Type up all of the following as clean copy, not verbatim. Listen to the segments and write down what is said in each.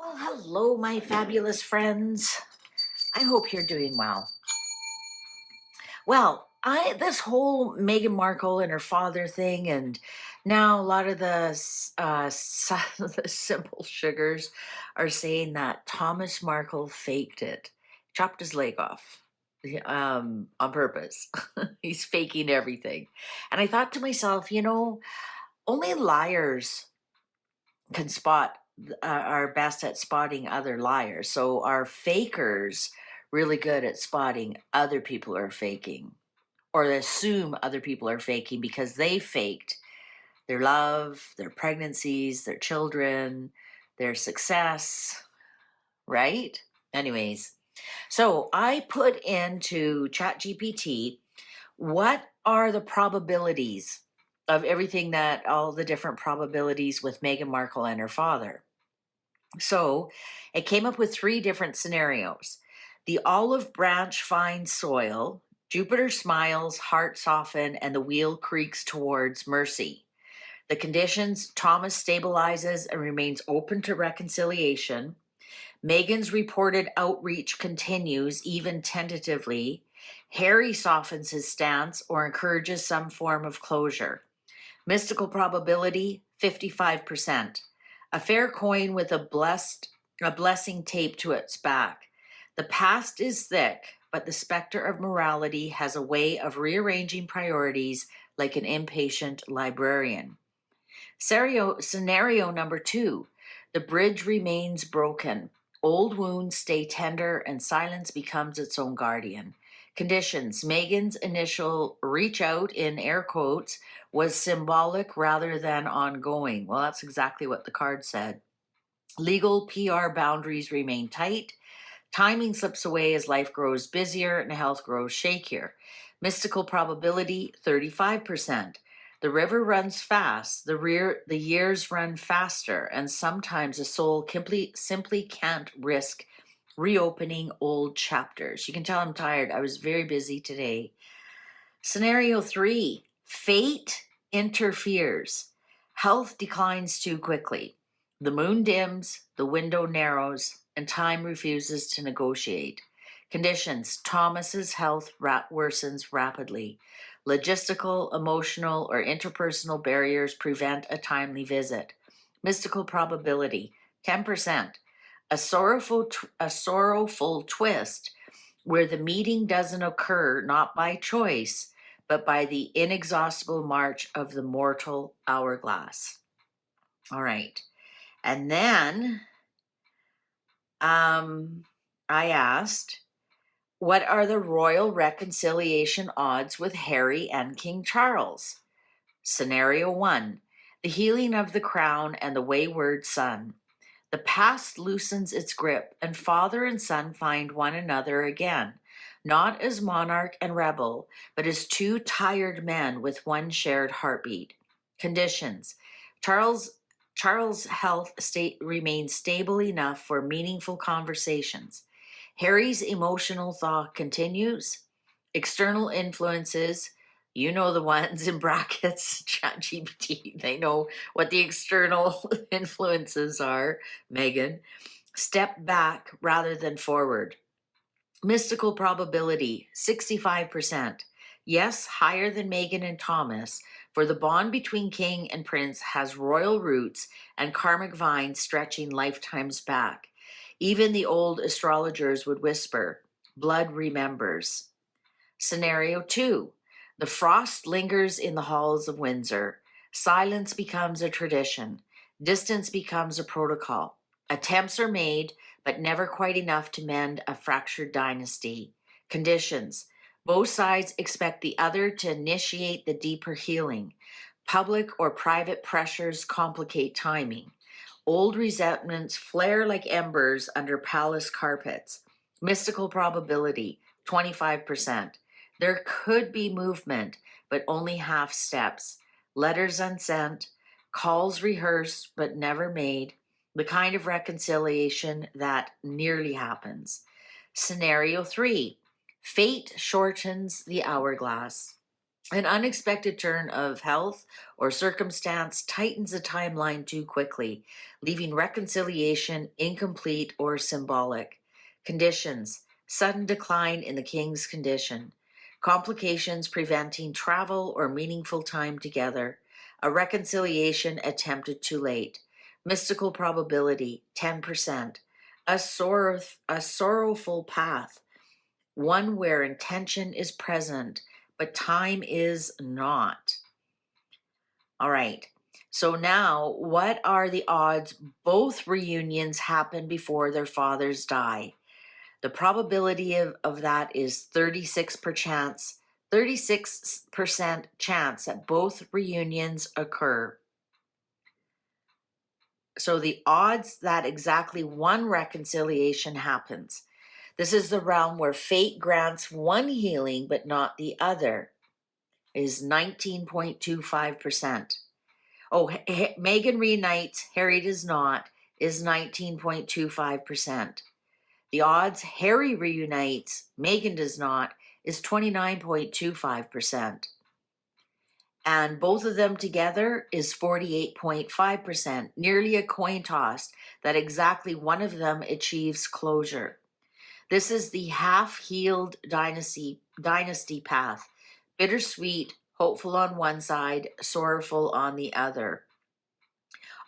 Well, hello, my fabulous friends. I hope you're doing well. Well, this whole Meghan Markle and her father thing, and now a lot of the simple sugars are saying that Thomas Markle faked it, chopped his leg off on purpose. He's faking everything. And I thought to myself, only liars can spot are best at spotting other liars. So are fakers really good at spotting other people are faking or assume other people are faking because they faked their love, their pregnancies, their children, their success, right? Anyways, so I put into ChatGPT, what are the probabilities of everything that all the different probabilities with Meghan Markle and her father? So it came up with 3 different scenarios. The olive branch finds soil, Jupiter smiles, heart soften, and the wheel creaks towards mercy. The conditions, Thomas stabilizes and remains open to reconciliation. Meghan's reported outreach continues, even tentatively. Harry softens his stance or encourages some form of closure. Mystical probability, 55%. A fair coin with a blessing taped to its back. The past is thick, but the specter of morality has a way of rearranging priorities like an impatient librarian. Scenario number 2. The bridge remains broken. Old wounds stay tender and silence becomes its own guardian. Conditions. Meghan's initial reach out, in air quotes, was symbolic rather than ongoing. Well, that's exactly what the card said. Legal PR boundaries remain tight. Timing slips away as life grows busier and health grows shakier. Mystical probability, 35%. The river runs fast, the years run faster, and sometimes a soul simply can't risk reopening old chapters. You can tell I'm tired. I was very busy today. Scenario 3, fate interferes. Health declines too quickly. The moon dims, the window narrows, and time refuses to negotiate. Conditions, Thomas's health worsens rapidly. Logistical, emotional, or interpersonal barriers prevent a timely visit. Mystical probability, 10%. A sorrowful twist where the meeting doesn't occur not by choice, but by the inexhaustible march of the mortal hourglass. All right. And then I asked, what are the royal reconciliation odds with Harry and King Charles? Scenario 1, the healing of the crown and the wayward son. The past loosens its grip, and father and son find one another again, not as monarch and rebel, but as 2 tired men with one shared heartbeat. Conditions, Charles' health state remains stable enough for meaningful conversations. Harry's emotional thaw continues. External influences, you know the ones in brackets, ChatGPT, they know what the external influences are, Meghan. Step back rather than forward. Mystical probability, 65%. Yes, higher than Meghan and Thomas, for the bond between king and prince has royal roots and karmic vines stretching lifetimes back. Even the old astrologers would whisper, blood remembers. Scenario 2, the frost lingers in the halls of Windsor. Silence becomes a tradition. Distance becomes a protocol. Attempts are made, but never quite enough to mend a fractured dynasty. Conditions, both sides expect the other to initiate the deeper healing. Public or private pressures complicate timing. Old resentments flare like embers under palace carpets. Mystical probability, 25%. There could be movement, but only half steps. Letters unsent, calls rehearsed but never made, the kind of reconciliation that nearly happens. Scenario 3, fate shortens the hourglass. An unexpected turn of health or circumstance tightens a timeline too quickly, leaving reconciliation incomplete or symbolic. Conditions: sudden decline in the king's condition, complications preventing travel or meaningful time together, a reconciliation attempted too late, mystical probability 10%, a sorrowful path, one where intention is present, but time is not. All right. So now, what are the odds both reunions happen before their fathers die? The probability of that is 36% chance that both reunions occur. So the odds that exactly one reconciliation happens. This is the realm where fate grants one healing but not the other, is 19.25%. Oh, Meghan reunites, Harry does not, is 19.25%. The odds Harry reunites, Meghan does not, is 29.25%. And both of them together is 48.5%, nearly a coin toss that exactly one of them achieves closure. This is the half-healed dynasty path, bittersweet, hopeful on one side, sorrowful on the other.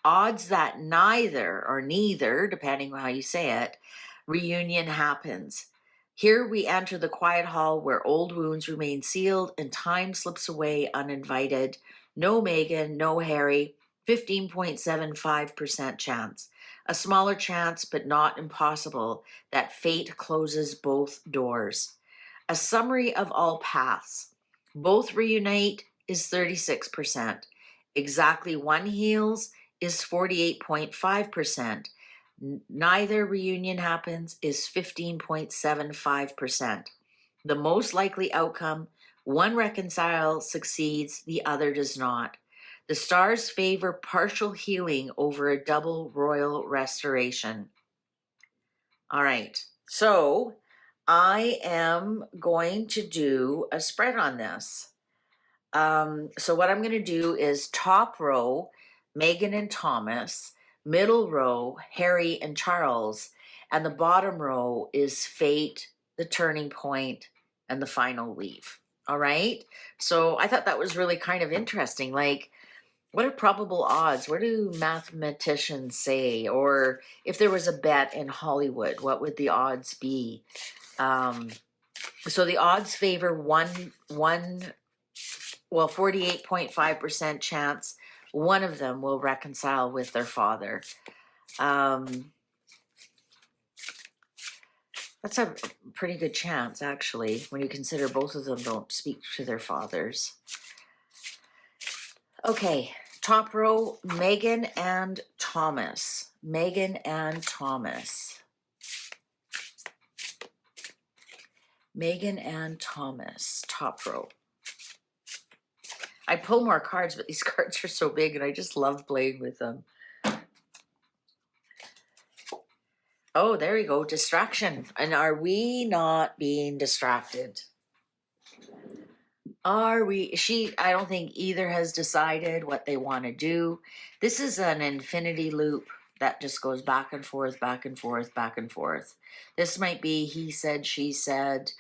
Odds that neither, or neither, depending on how you say it, reunion happens. Here we enter the quiet hall where old wounds remain sealed and time slips away uninvited. No Meghan, no Harry, 15.75% chance. A smaller chance, but not impossible, that fate closes both doors. A summary of all paths. Both reunite is 36%. Exactly one heals is 48.5%. Neither reunion happens is 15.75%. The most likely outcome: one reconcile succeeds, the other does not. The stars favor partial healing over a double royal restoration. All right, so I am going to do a spread on this. So what I'm going to do is top row, Meghan and Thomas, middle row, Harry and Charles, and the bottom row is fate, the turning point, and the final leave. All right. So I thought that was really kind of interesting. Like, what are probable odds? What do mathematicians say? Or if there was a bet in Hollywood, what would the odds be? So the odds favor 48.5% chance one of them will reconcile with their father. That's a pretty good chance, actually, when you consider both of them don't speak to their fathers. Okay, top row, Meghan and Thomas. Meghan and Thomas. Meghan and Thomas, top row. I pull more cards, but these cards are so big and I just love playing with them. Oh, there you go, distraction. And are we not being distracted? Are we? I don't think either has decided what they want to do. This is an infinity loop that just goes back and forth, back and forth, back and forth. This might be he said, she said.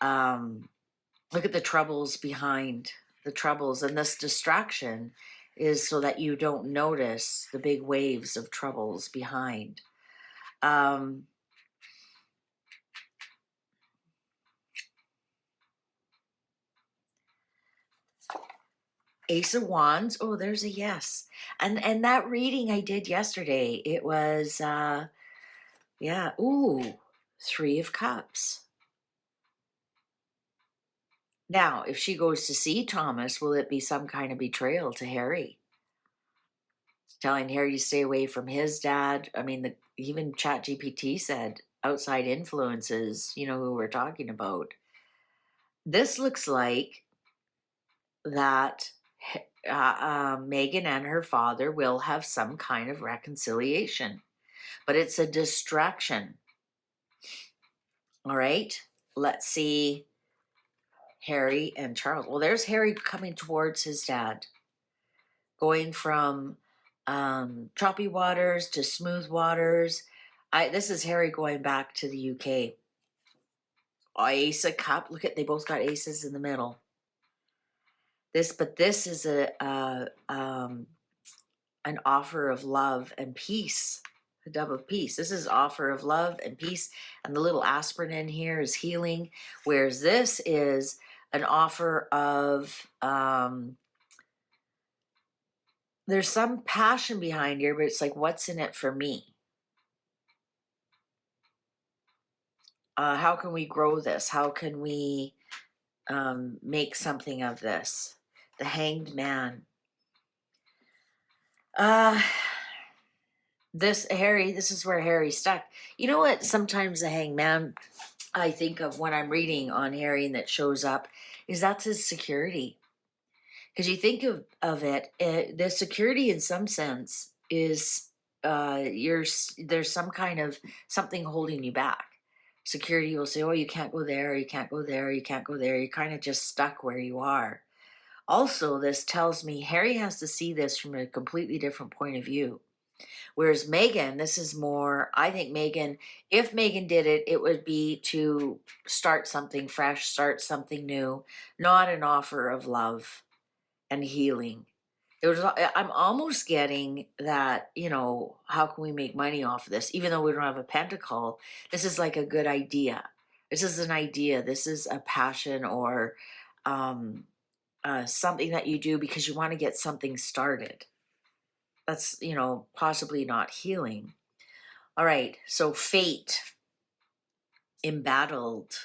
Look at the troubles behind the troubles. And this distraction is so that you don't notice the big waves of troubles behind. Ace of Wands. Oh, there's a yes. And that reading I did yesterday, it was, yeah. Ooh, Three of Cups. Now, if she goes to see Thomas, will it be some kind of betrayal to Harry? Telling Harry to stay away from his dad. I mean, even ChatGPT said outside influences, you know who we're talking about. This looks like that Meghan and her father will have some kind of reconciliation, but it's a distraction. All right, let's see. Harry and Charles. Well, there's Harry coming towards his dad, going from choppy waters to smooth waters. This is Harry going back to the UK. Ace of Cup. Look at, they both got aces in the middle. But this is an offer of love and peace. The Dove of Peace. This is offer of love and peace, and the little aspirin in here is healing, whereas this is an offer of there's some passion behind here, but it's like, what's in it for me? How can we grow this? How can we make something of this? The Hanged Man. This is where Harry's stuck. You know what? Sometimes the Hanged Man, I think of when I'm reading on Harry and that shows up, is that's his security. Because you think of it, the security in some sense is there's some kind of something holding you back. Security will say, oh, you can't go there, you can't go there, you can't go there. You're kind of just stuck where you are. Also, this tells me Harry has to see this from a completely different point of view. Whereas Meghan, this is more, I think Meghan, if Meghan did it, it would be to start something fresh, start something new, not an offer of love and healing. I'm almost getting that, you know, how can we make money off of this? Even though we don't have a pentacle, this is like a good idea. This is an idea. This is a passion or something that you do because you want to get something started. That's, you know, possibly not healing. All right, so fate, embattled.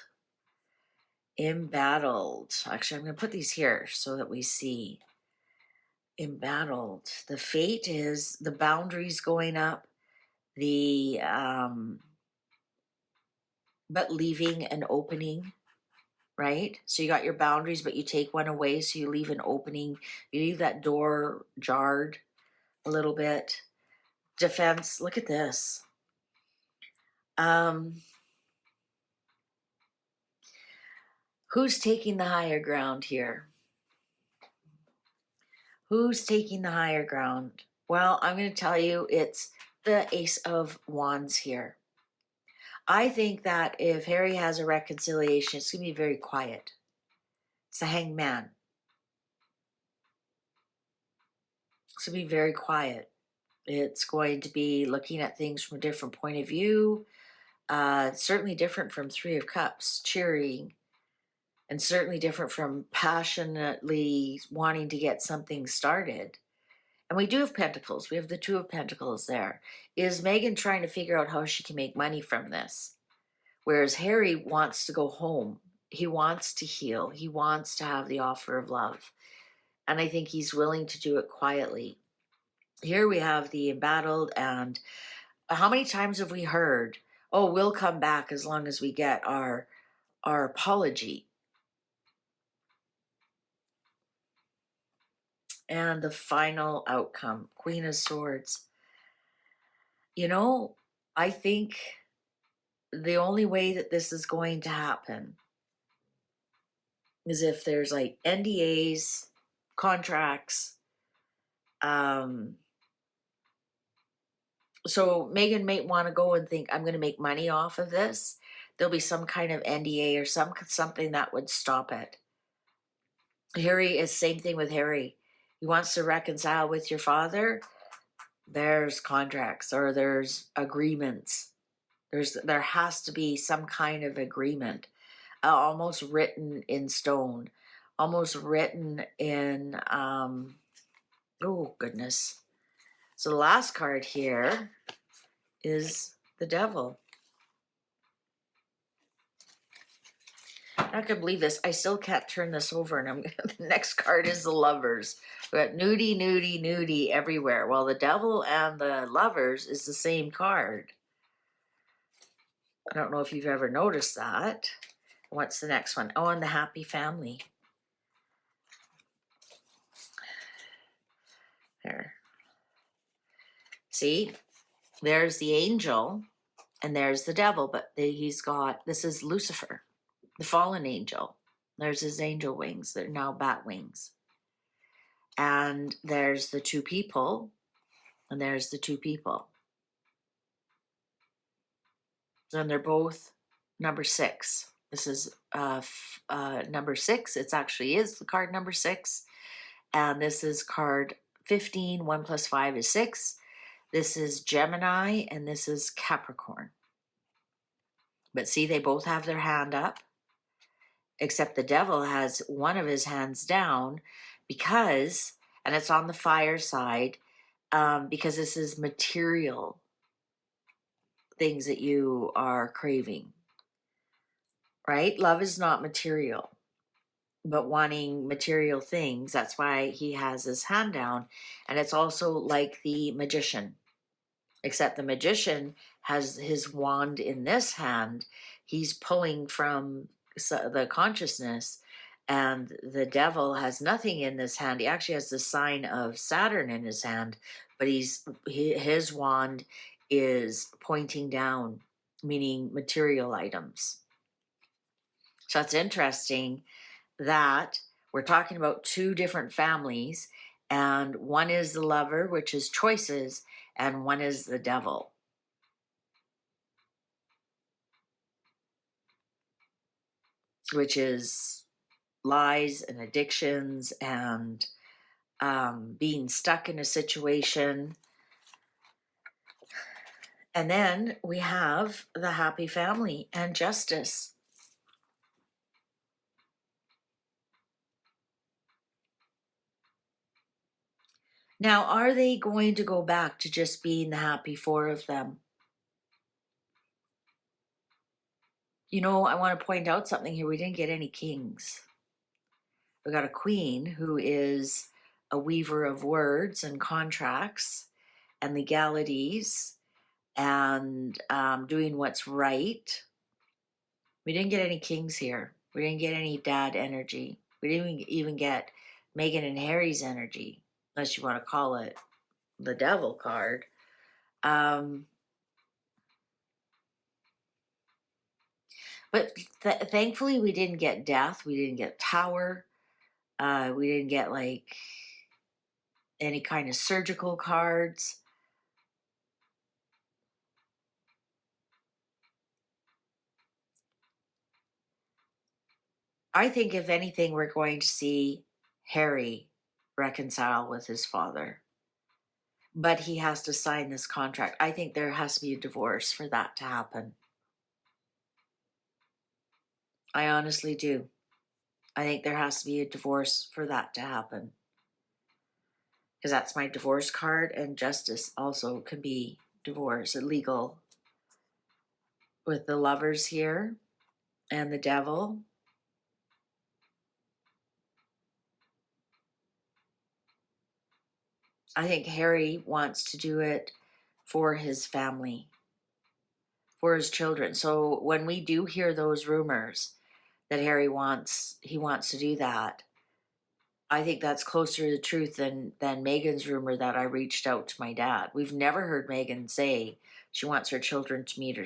Actually, I'm going to put these here so that we see. Embattled. The fate is the boundaries going up, but leaving an opening, right? So you got your boundaries, but you take one away, so you leave an opening. You leave that door jarred a little bit. Defense, look at this. Who's taking the higher ground here? Who's taking the higher ground? Well, I'm going to tell you, it's the Ace of Wands here. I think that if Harry has a reconciliation, it's going to be very quiet. It's the Hanged Man. It's going to be very quiet. It's going to be looking at things from a different point of view. Certainly different from Three of Cups, cheering. And certainly different from passionately wanting to get something started. And we do have Pentacles. We have the Two of Pentacles there. Is Meghan trying to figure out how she can make money from this? Whereas Harry wants to go home. He wants to heal. He wants to have the offer of love. And I think he's willing to do it quietly. Here we have the embattled, and how many times have we heard, oh, we'll come back as long as we get our apology. And the final outcome, Queen of Swords. You know, I think the only way that this is going to happen is if there's like NDAs, contracts. So Meghan may want to go and think, I'm going to make money off of this. There'll be some kind of NDA or something that would stop it. Harry is same thing with Harry. He wants to reconcile with your father. There's contracts or there's agreements. There has to be some kind of agreement, almost written in stone, almost written in, oh goodness. So the last card here is the Devil. I'm not gonna believe this. I still can't turn this over, and the next card is the Lovers. We got nudie, nudie, nudie everywhere. Well, the Devil and the Lovers is the same card. I don't know if you've ever noticed that. What's the next one? Oh, and the Happy Family. There. See, there's the angel and there's the devil, but he's got, this is Lucifer, the fallen angel, There's his angel wings. They're now bat wings. And there's the two people. And there's the two people. And they're both number 6. This is number 6. It actually is the card number 6. And this is card 15. 1 plus 5 is 6. This is Gemini, and this is Capricorn. But see, they both have their hand up, except the devil has one of his hands down because, and it's on the fire side, because this is material things that you are craving, right? Love is not material, but wanting material things. That's why he has his hand down. And it's also like the magician, except the magician has his wand in this hand. He's pulling from the consciousness, and the devil has nothing in this hand. He actually has the sign of Saturn in his hand, but his wand is pointing down, meaning material items. So it's interesting that we're talking about two different families, and one is the lover, which is choices, and one is the devil, which is lies and addictions and being stuck in a situation. And then we have the happy family and justice. Now, are they going to go back to just being the happy four of them? You know, I want to point out something here. We didn't get any kings. We got a queen who is a weaver of words and contracts and legalities and doing what's right. We didn't get any kings here. We didn't get any dad energy. We didn't even get Meghan and Harry's energy, unless you want to call it the devil card. But thankfully, we didn't get death. We didn't get tower. We didn't get like any kind of surgical cards. I think if anything, we're going to see Harry reconcile with his father. But he has to sign this contract. I think there has to be a divorce for that to happen. I honestly do. I think there has to be a divorce for that to happen. Because that's my divorce card, and justice also can be divorce, illegal. With the lovers here and the devil. I think Harry wants to do it for his family, for his children. So when we do hear those rumors that Harry wants to do that, I think that's closer to the truth than Meghan's rumor that I reached out to my dad. We've never heard Meghan say she wants her children to meet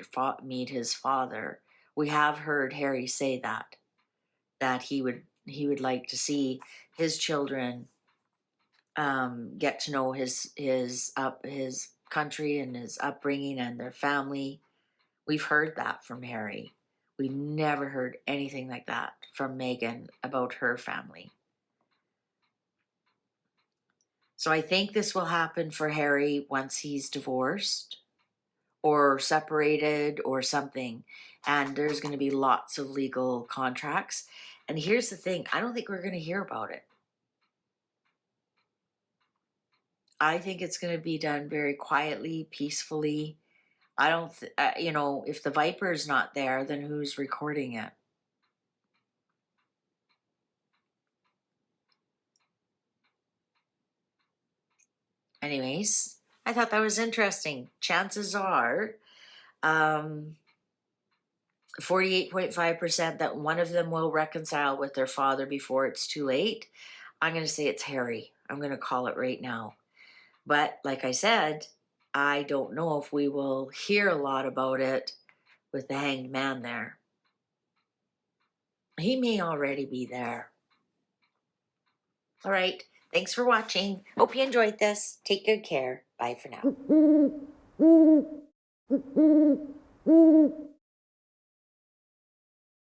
his father. We have heard Harry say that he would like to see his children get to know his country and his upbringing and their family. We've heard that from Harry. We've never heard anything like that from Meghan about her family. So I think this will happen for Harry once he's divorced or separated or something. And there's going to be lots of legal contracts. And here's the thing, I don't think we're going to hear about it. I think it's going to be done very quietly, peacefully. I don't, if the Viper's not there, then who's recording it? Anyways, I thought that was interesting. Chances are 48.5% that one of them will reconcile with their father before it's too late. I'm going to say it's Harry. I'm going to call it right now. But like I said, I don't know if we will hear a lot about it with the Hanged Man there. He may already be there. All right. Thanks for watching. Hope you enjoyed this. Take good care. Bye for now.